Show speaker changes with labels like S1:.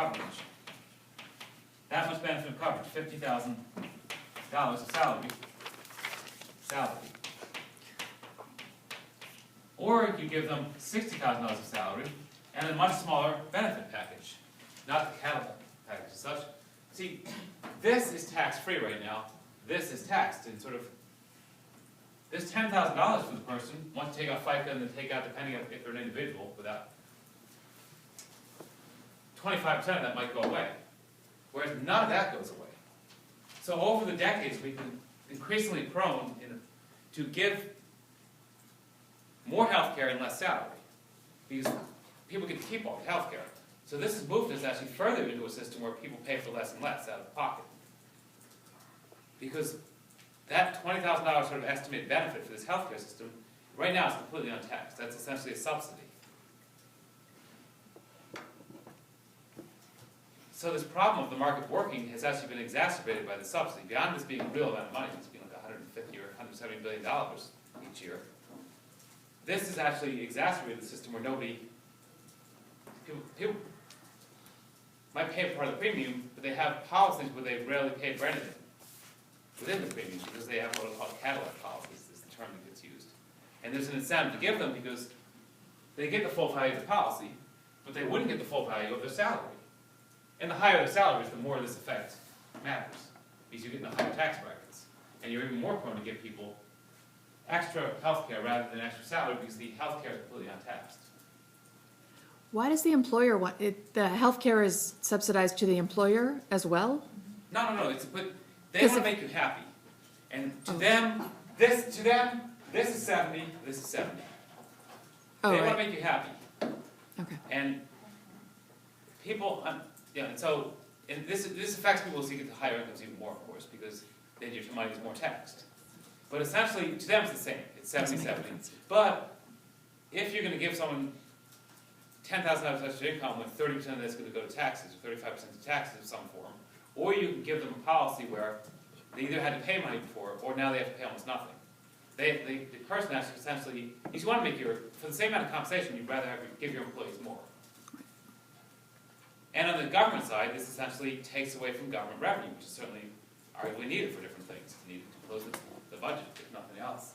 S1: coverage, that much benefit of coverage, $50,000 of salary. Or you give them $60,000 of salary and a much smaller benefit package, not the cattle package as such. See, this is tax-free right now. This is taxed, and sort of, there's $10,000 for the person, once you take out FICA and then take out, depending on if they're an individual, without 25% of that might go away, whereas none of that goes away. So over the decades, we've been increasingly prone to give more health care and less salary, because people get to keep all the health care. So this has moved us actually further into a system where people pay for less and less out of pocket. Because that $20,000 sort of estimated benefit for this healthcare system, right now is completely untaxed. That's essentially a subsidy. So this problem of the market working has actually been exacerbated by the subsidy. Beyond this being a real amount of money, it's been like $150 or $170 billion each year. This has actually exacerbated the system where people might pay part of the premium, but they have policies where they rarely pay for anything within the premium, because they have what are called Cadillac policies, is the term that gets used. And there's an incentive to give them because they get the full value of the policy, but they wouldn't get the full value of their salary. And the higher the salaries, the more this effect matters, because you get in the higher tax brackets. And you're even more prone to give people extra health care rather than extra salary, because the health care is completely untaxed.
S2: Why does the employer want it? The health care is subsidized to the employer as well?
S1: No. But they want to make you happy, and to them, this is 70. This is 70.
S2: Oh,
S1: they
S2: right.
S1: want to make you happy.
S2: Okay.
S1: And people, and so this affects people who get to higher incomes even more, of course, because then your money is more taxed. But essentially, to them, it's the same. It's 70-70. But if you're going to give someone $10,000 extra income, when 30% of that's going to go to taxes, or 35% to taxes of some form, or you can give them a policy where they either had to pay money before, or now they have to pay almost nothing. The person actually essentially, if you want to make for the same amount of compensation, you'd rather give your employees more. And on the government side, this essentially takes away from government revenue, which is certainly arguably needed for different things. It's needed to close the budget, if nothing else.